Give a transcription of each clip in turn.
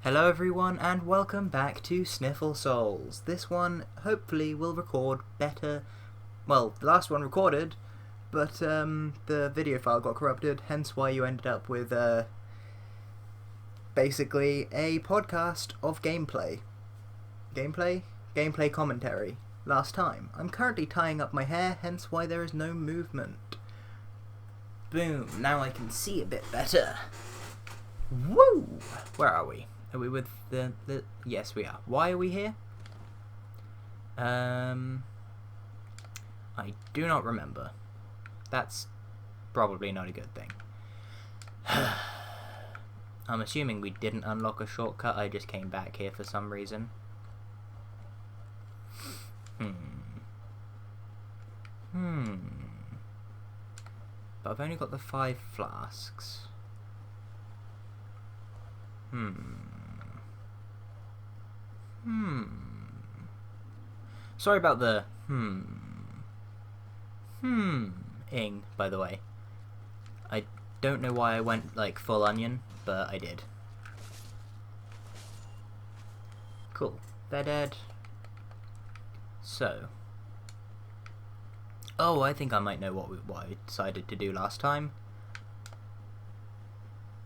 Hello everyone and welcome back to Sniffle Souls. This one hopefully will record better. Well, the last one recorded, but the video file got corrupted, hence why you ended up with basically a podcast of gameplay. Gameplay commentary. Last time. I'm currently tying up my hair, hence why there is no movement. Boom, now I can see a bit better. Woo! Where are we? Are we with the... Yes, we are. Why are we here? I do not remember. That's probably not a good thing. I'm assuming we didn't unlock a shortcut. I just came back here for some reason. But I've only got the 5 flasks. Sorry about the ing, by the way. I don't know why I went like full onion, but I did. Cool. They're dead. So. Oh, I think I might know what I decided to do last time.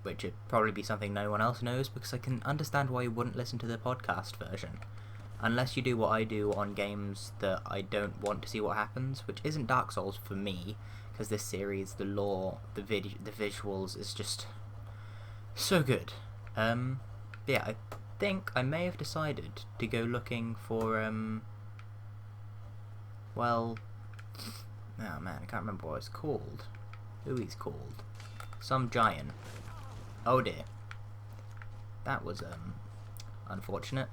Which would probably be something no one else knows, because I can understand why you wouldn't listen to the podcast version. Unless you do what I do on games that I don't want to see what happens, which isn't Dark Souls for me, because this series, the lore, the visuals is just so good. Yeah, I think I may have decided to go looking for, well, oh man, I can't remember what it's called. Who he's called. Some giant. Oh dear. That was, unfortunate.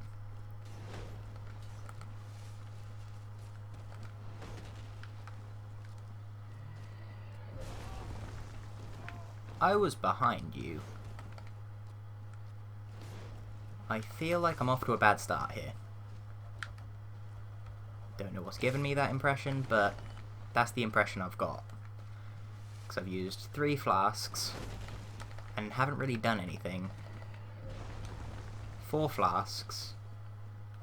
I was behind you. I feel like I'm off to a bad start here. Don't know what's given me that impression, but that's the impression I've got. Because I've used 3 flasks and haven't really done anything. 4 flasks.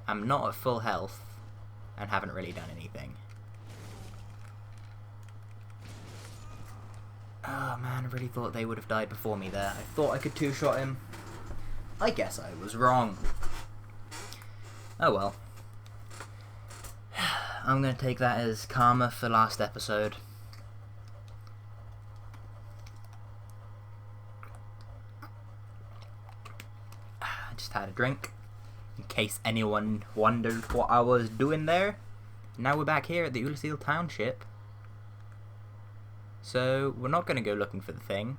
I'm not at full health and haven't really done anything. Oh man, I really thought they would have died before me there. I thought I could 2-shot him. I guess I was wrong. Oh well. I'm gonna take that as karma for last episode. I just had a drink, in case anyone wondered what I was doing there. Now we're back here at the Ulysses Township. So, we're not going to go looking for the thing.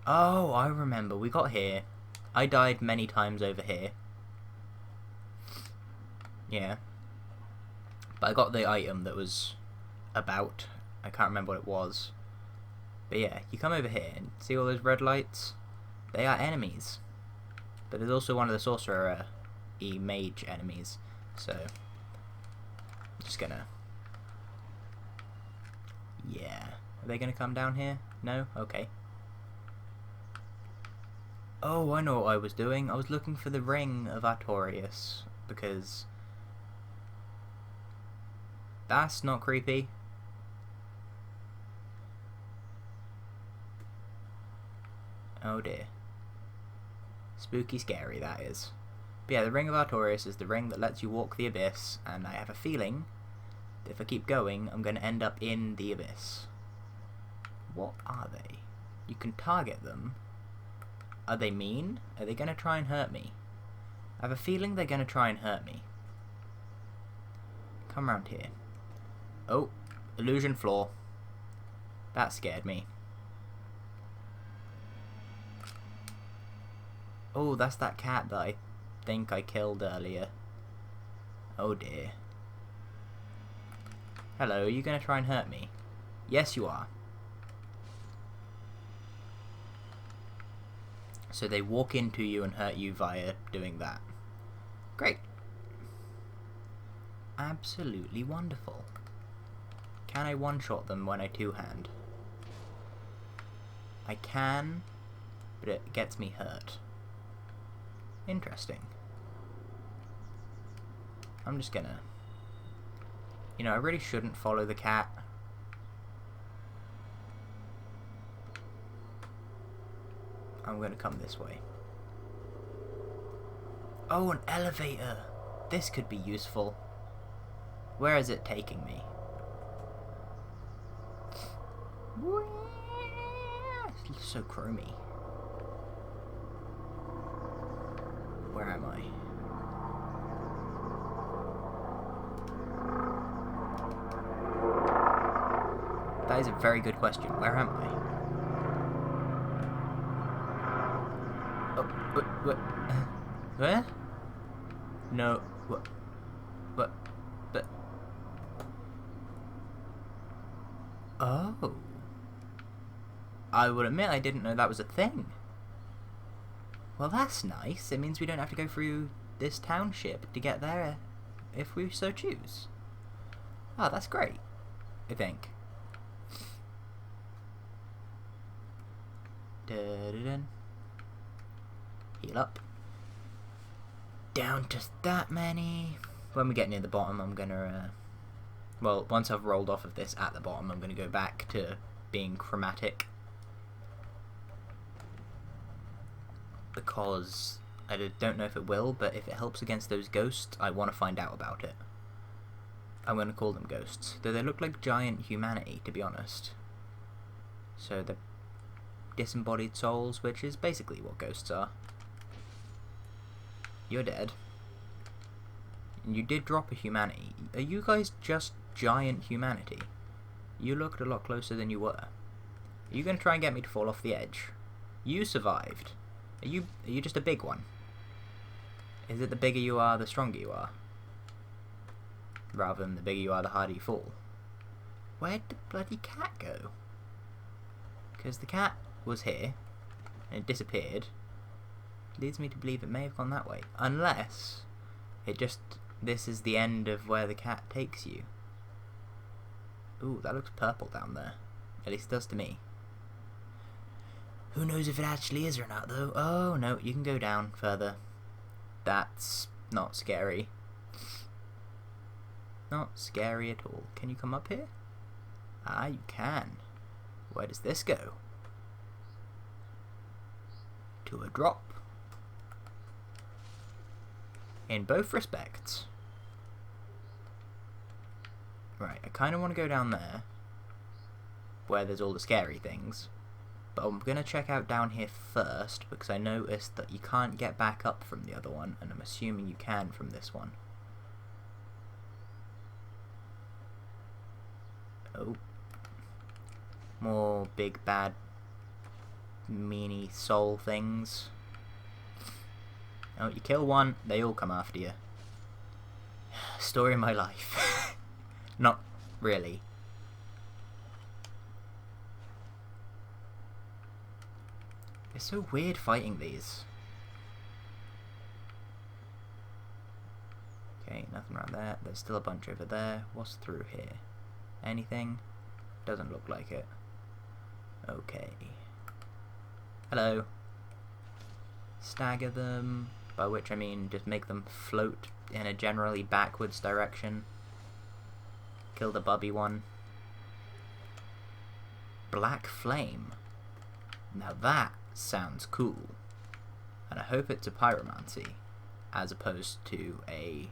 Oh, I remember. We got here. I died many times over here. Yeah. But I got the item that was about. I can't remember what it was. But yeah, you come over here and see all those red lights? They are enemies. But there's also one of the sorcerer mage enemies. So, I'm just gonna... Yeah. Are they going to come down here? No? Okay. Oh, I know what I was doing. I was looking for the ring of Artorias. Because... that's not creepy. Oh dear. Spooky scary, that is. But yeah, the ring of Artorias is the ring that lets you walk the abyss. And I have a feeling... if I keep going, I'm going to end up in the abyss. What are they? You can target them. Are they mean? Are they going to try and hurt me? I have a feeling they're going to try and hurt me. Come round here. Oh, illusion floor. That scared me. Oh, that's that cat that I think I killed earlier. Oh dear. Hello, are you going to try and hurt me? Yes, you are. So they walk into you and hurt you via doing that. Great. Absolutely wonderful. Can I one-shot them when I two-hand? I can, but it gets me hurt. Interesting. I'm just gonna... You know, I really shouldn't follow the cat. I'm gonna come this way. Oh, an elevator! This could be useful. Where is it taking me? It looks so chromy. Where am I? That is a very good question. Where am I? Oh, what? Where? No. What? What? But. Oh. I will admit I didn't know that was a thing. Well, that's nice. It means we don't have to go through this township to get there if we so choose. Oh, that's great, I think. Da-da-dun. Heal up. Down just that many. When we get near the bottom, I'm gonna... well, once I've rolled off of this at the bottom, I'm gonna go back to being chromatic. Because I don't know if it will, but if it helps against those ghosts, I want to find out about it. I'm going to call them ghosts, though they look like giant humanity, to be honest. So they're disembodied souls, which is basically what ghosts are. You're dead. And you did drop a humanity. Are you guys just giant humanity? You looked a lot closer than you were. Are you going to try and get me to fall off the edge? You survived. Are you just a big one? Is it the bigger you are, the stronger you are? Rather than the bigger you are, the harder you fall. Where'd the bloody cat go? Because the cat was here, and it disappeared. Leads me to believe it may have gone that way. Unless, this is the end of where the cat takes you. Ooh, that looks purple down there. At least it does to me. Who knows if it actually is or not, though? Oh, no, you can go down further. That's not scary. Not scary at all. Can you come up here? Ah, you can. Where does this go? To a drop. In both respects. Right, I kind of want to go down there, where there's all the scary things. But I'm going to check out down here first, because I noticed that you can't get back up from the other one, and I'm assuming you can from this one. Oh. More big bad meanie soul things. Oh, you kill one, they all come after you. Story of my life. Not really. It's so weird fighting these. Okay, nothing around there. There's still a bunch over there. What's through here? Anything? Doesn't look like it. Okay. Hello. Stagger them, by which I mean just make them float in a generally backwards direction. Kill the bubby one. Black flame. Now that sounds cool. And I hope it's a pyromancy, as opposed to a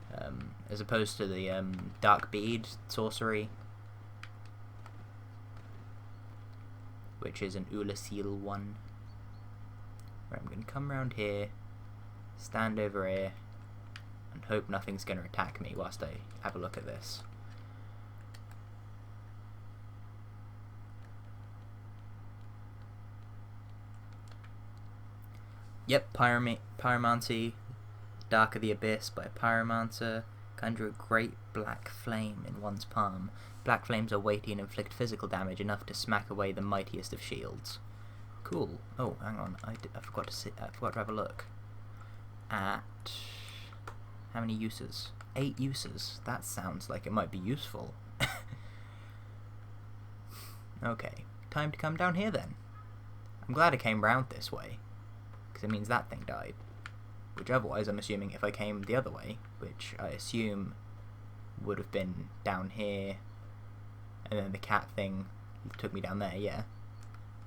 the dark bead sorcery, which is an Ulasil one. Right, I'm going to come around here, stand over here, and hope nothing's going to attack me whilst I have a look at this. Yep, pyromancy, Dark of the Abyss by a pyromancer. Conjure a great black flame in one's palm. Black flames are weighty and inflict physical damage enough to smack away the mightiest of shields. Cool. Oh, hang on. I forgot to have a look at how many uses. 8 uses. That sounds like it might be useful. Okay, time to come down here then. I'm glad I came round this way. because it means that thing died. Which otherwise, I'm assuming if I came the other way, which I assume would have been down here, and then the cat thing took me down there, yeah.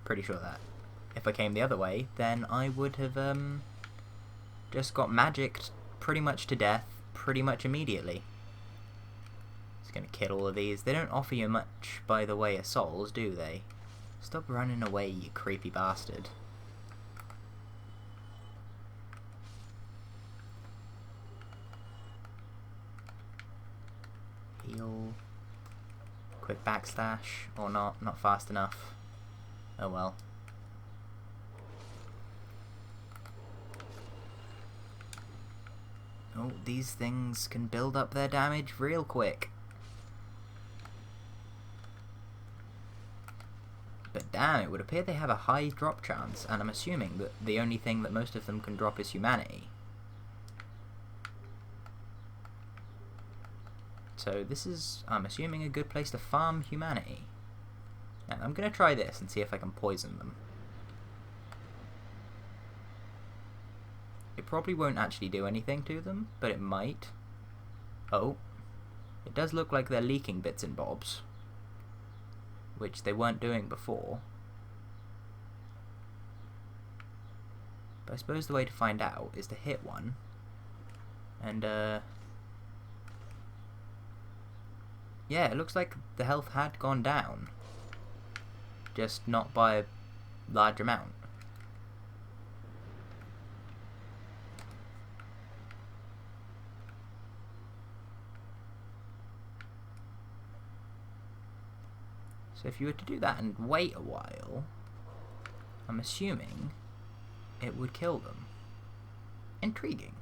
Pretty sure that. If I came the other way, then I would have just got magicked pretty much to death pretty much immediately. Just gonna kill all of these. They don't offer you much by the way of souls, do they? Stop running away, you creepy bastard. Heal. Quick backslash. Or not fast enough. Oh well. Oh, these things can build up their damage real quick. But damn, it would appear they have a high drop chance, and I'm assuming that the only thing that most of them can drop is humanity. So this is, I'm assuming, a good place to farm humanity. Now, I'm going to try this and see if I can poison them. It probably won't actually do anything to them, but it might. Oh. It does look like they're leaking bits and bobs, which they weren't doing before. But I suppose the way to find out is to hit one. And, yeah, it looks like the health had gone down. Just not by a large amount. So if you were to do that and wait a while, I'm assuming it would kill them. Intriguing.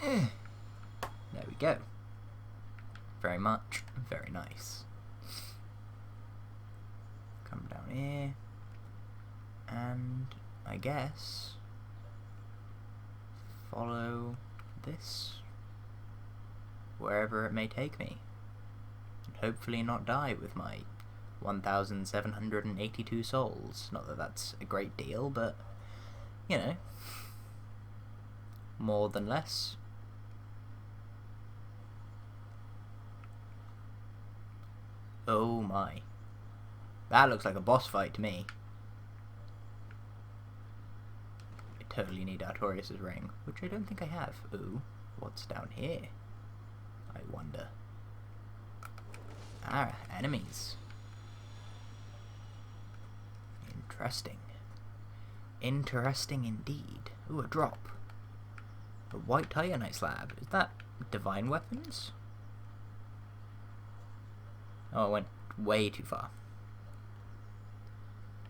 There we go. Very much, very nice. Come down here, and I guess follow this wherever it may take me, and hopefully not die with my 1,782 souls. Not that that's a great deal, but you know, more than less. Oh my. That looks like a boss fight to me. I totally need Artorias' ring, which I don't think I have. Ooh, what's down here? I wonder. Ah, enemies. Interesting. Interesting indeed. Ooh, a drop. A white titanite slab. Is that divine weapons? Oh, I went way too far.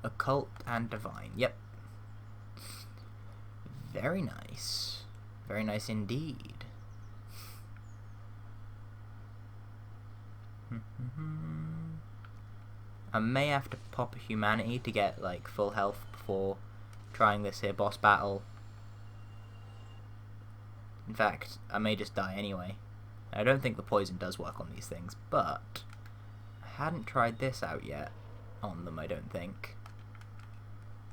Occult and divine. Yep. Very nice. Very nice indeed. I may have to pop a humanity to get like full health before trying this here boss battle. In fact, I may just die anyway. I don't think the poison does work on these things, but I hadn't tried this out yet on them, I don't think,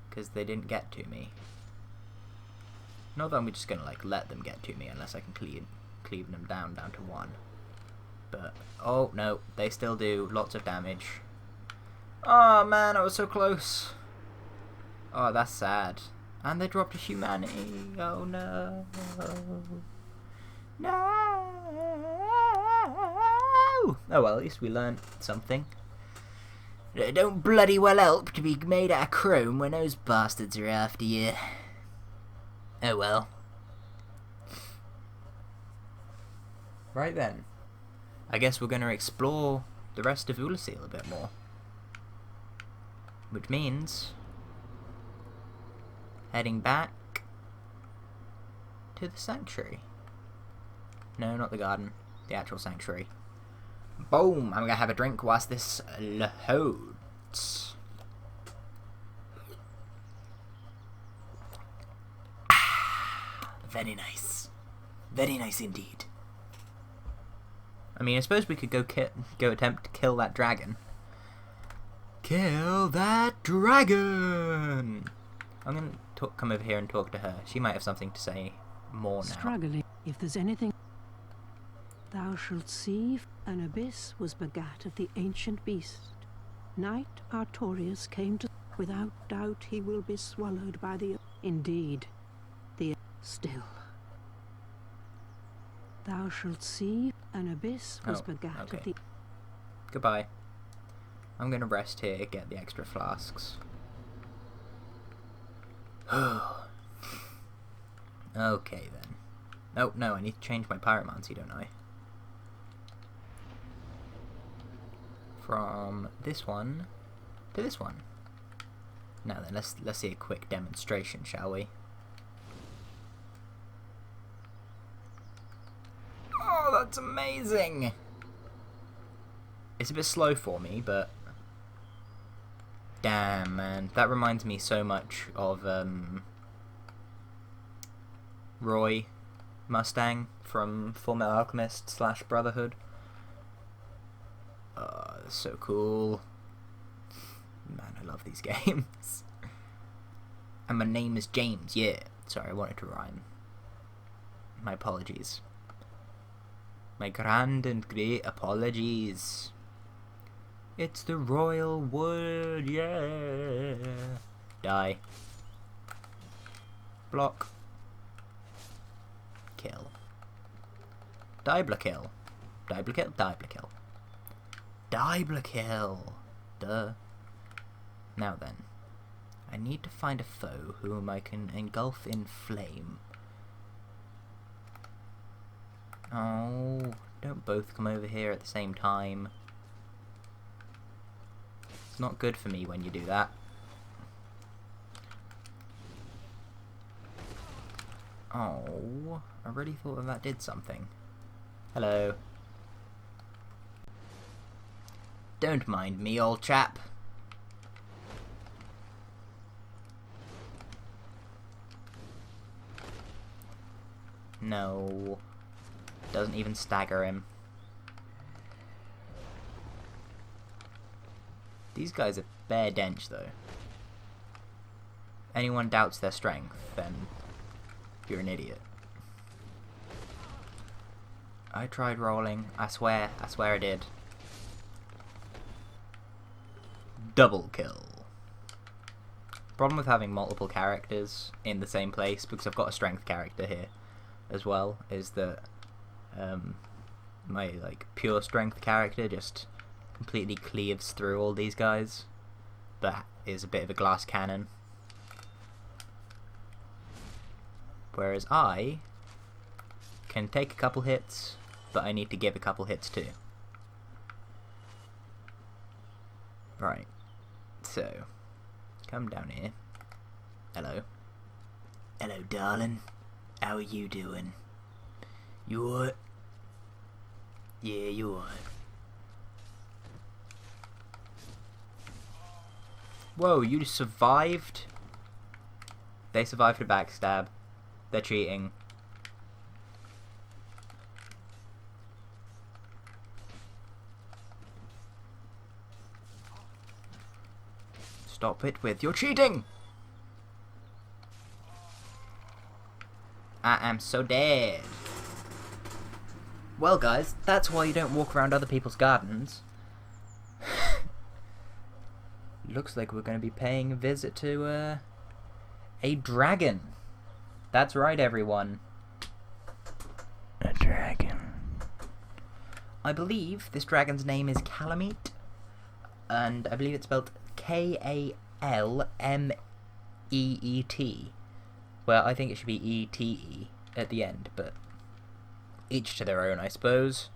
because they didn't get to me. Not that I'm just gonna like let them get to me unless I can cleave them down to one. But oh no, they still do lots of damage. Oh man, I was so close. Oh, that's sad. And they dropped a humanity. Oh no. No. Oh well, at least we learned something. It don't bloody well help to be made out of chrome when those bastards are after you. Oh well. Right then. I guess we're going to explore the rest of Ulasil a bit more. Which means heading back to the sanctuary. No, not the garden. The actual sanctuary. Boom! I'm going to have a drink whilst this loads. Very nice. Very nice indeed. I mean, I suppose we could go attempt to kill that dragon. Kill that dragon! I'm going to come over here and talk to her. She might have something to say more now. Struggling. If there's anything thou shalt see, an abyss was begat of the ancient beast. Knight Artorius came to... Without doubt he will be swallowed by the... Indeed, the... Still. Thou shalt see, an abyss was begat of the... Goodbye. I'm gonna rest here, get the extra flasks. Okay then. Oh, no, I need to change my pyromancy, don't I? From this one to this one. Now then, let's see a quick demonstration, shall we? Oh, that's amazing! It's a bit slow for me, but damn, man, that reminds me so much of Roy Mustang from Fullmetal Alchemist / Brotherhood. So cool. Man, I love these games. And my name is James, yeah. Sorry, I wanted to rhyme. My apologies. My grand and great apologies. It's the royal wood, yeah. Die. Block. Kill. Dibler kill. Dibler kill. Dibler kill. Dibler kill. Duh. Now then, I need to find a foe whom I can engulf in flame. Oh, don't both come over here at the same time. It's not good for me when you do that. Oh, I really thought that did something. Hello. Don't mind me, old chap. No. Doesn't even stagger him. These guys are bare dench, though. Anyone doubts their strength, then you're an idiot. I tried rolling. I swear I did. Double kill. Problem with having multiple characters in the same place, because I've got a strength character here as well, is that my pure strength character just completely cleaves through all these guys. That is a bit of a glass cannon. Whereas I can take a couple hits, but I need to give a couple hits too. Right. So, come down here. Hello. Hello, darling. How are you doing? You alright? Yeah, you alright. Whoa, you survived? They survived a backstab. They're cheating. Stop it with your cheating! I am so dead. Well, guys, that's why you don't walk around other people's gardens. Looks like we're going to be paying a visit to a dragon. That's right, everyone. A dragon. I believe this dragon's name is Calamite, and I believe it's spelled Kalmeet. Well, I think it should be E-T-E at the end, but each to their own, I suppose.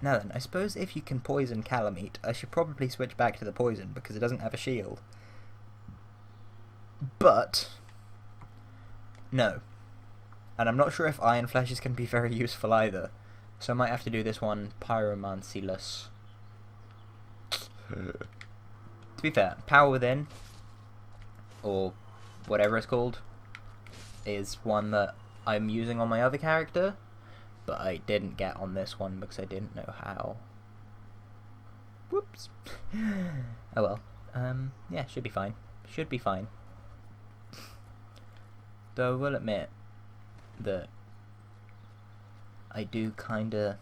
Now then, I suppose if you can poison Calamite, I should probably switch back to the poison, because it doesn't have a shield. But no. And I'm not sure if Iron Flesh is going to be very useful either, so I might have to do this one pyromancy-less. To be fair, Power Within, or whatever it's called, is one that I'm using on my other character, but I didn't get on this one because I didn't know how. Whoops. Oh well. Yeah, should be fine. Should be fine. Though I will admit that I do kinda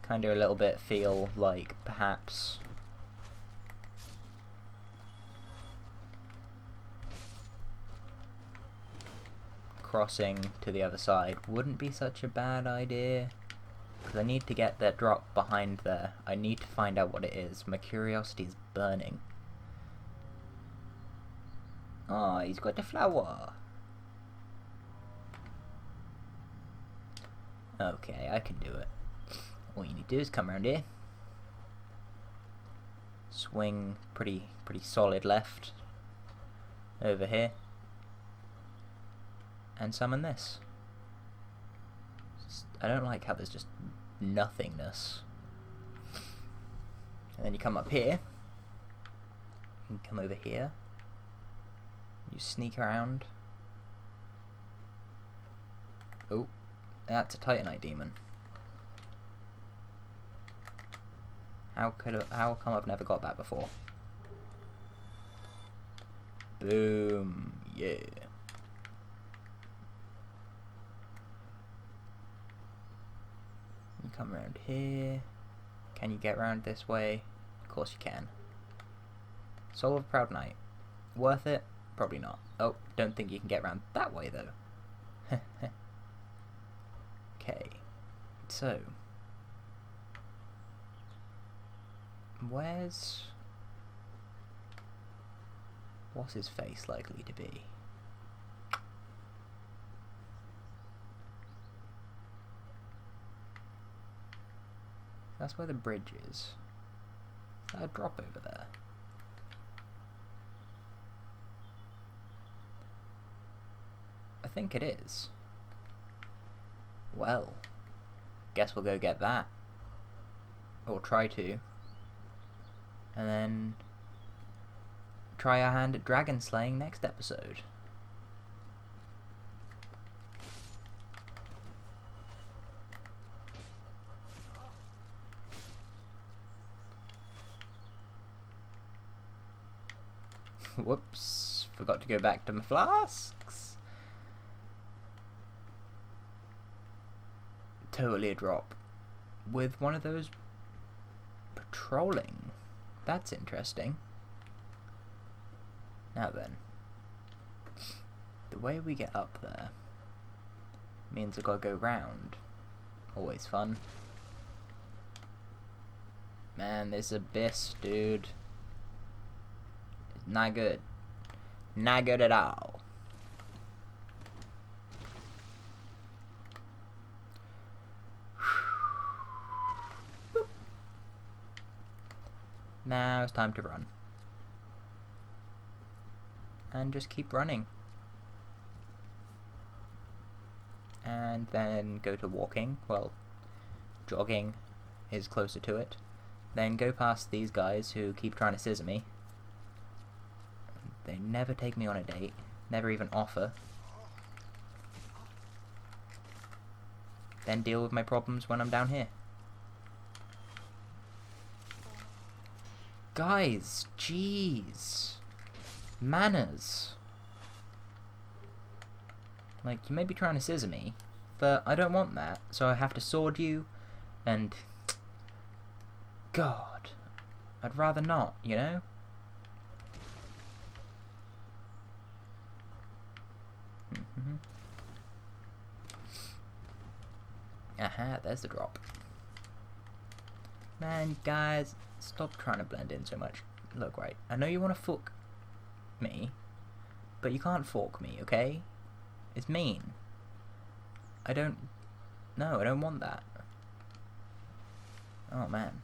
a little bit feel like perhaps crossing to the other side wouldn't be such a bad idea. Because I need to get that drop behind there. I need to find out what it is. My curiosity is burning. Oh, he's got the flower. Okay, I can do it. All you need to do is come around here. Swing pretty solid left. Over here. And summon this. I don't like how there's just nothingness. And then you come up here. You come over here. You sneak around. Oh, that's a Titanite demon. How come I've never got that before? Boom, yeah. You come around here. Can you get around this way? Of course you can. Soul of Proud Knight. Worth it? Probably not. Oh, don't think you can get around that way though. Okay. So. What's his face likely to be? That's where the bridge is. Is that a drop over there? I think it is. Well, guess we'll go get that. Or try to. And then try our hand at dragon slaying next episode. Whoops, forgot to go back to my flasks. Totally a drop. With one of those patrolling. That's interesting. Now then. The way we get up there means I've got to go round. Always fun. Man, this abyss, dude. Not good. Not good at all. Now it's time to run. And just keep running. And then go to walking. Well, jogging is closer to it. Then go past these guys who keep trying to scissor me. They never take me on a date. Never even offer. Then deal with my problems when I'm down here. Guys, jeez. Manners. Like, you may be trying to scissor me, but I don't want that, so I have to sword you, and... God. I'd rather not, you know? Aha, there's the drop. Man, guys, stop trying to blend in so much. Look, right, I know you want to fuck me, but you can't fork me, okay? It's mean. I don't want that. Oh, man.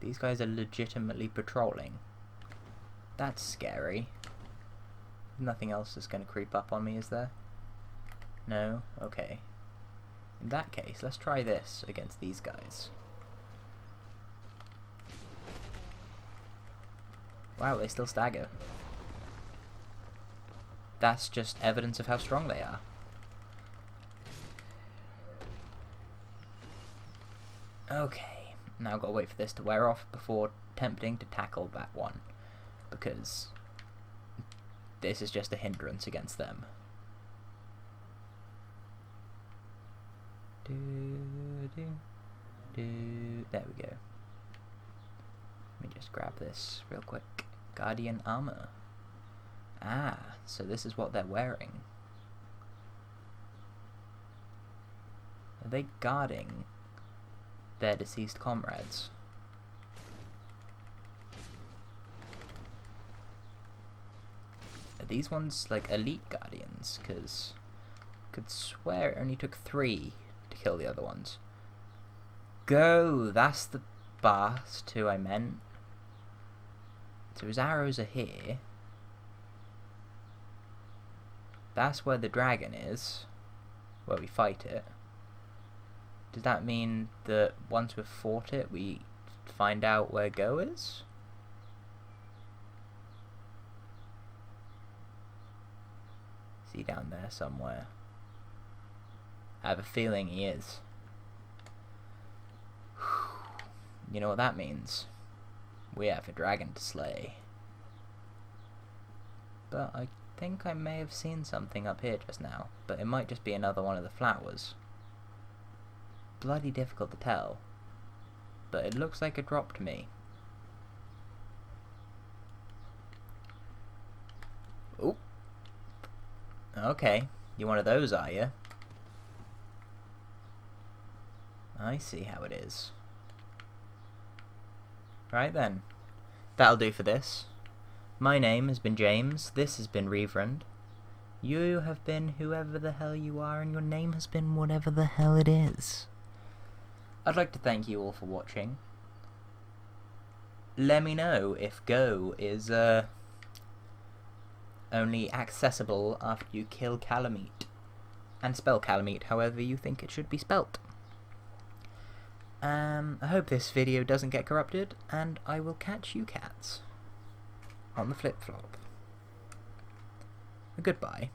These guys are legitimately patrolling. That's scary. Nothing else is going to creep up on me, is there? No? Okay. In that case, let's try this against these guys. Wow, they still stagger. That's just evidence of how strong they are. Okay, now I've got to wait for this to wear off before attempting to tackle that one, because this is just a hindrance against them. There we go. Let me just grab this real quick. Guardian armor. Ah, so this is what they're wearing. Are they guarding their deceased comrades? Are these ones like elite guardians? Because I could swear it only took 3 to kill the other ones. Go! That's the bast who I meant. So his arrows are here. That's where the dragon is, where we fight it. Does that mean that once we've fought it, we find out where Go is? Is he down there somewhere? I have a feeling he is. You know what that means? We have a dragon to slay. But I think I may have seen something up here just now, but it might just be another one of the flowers. Bloody difficult to tell, but it looks like it dropped me. Oop. Okay, you one of those, are you? I see how it is. Right then, that'll do for this. My name has been James, this has been Reevrend. You have been whoever the hell you are, and your name has been whatever the hell it is. I'd like to thank you all for watching. Let me know if Go is only accessible after you kill Calamite, and spell Calamite however you think it should be spelt. I hope this video doesn't get corrupted, and I will catch you cats on the flip-flop. Goodbye.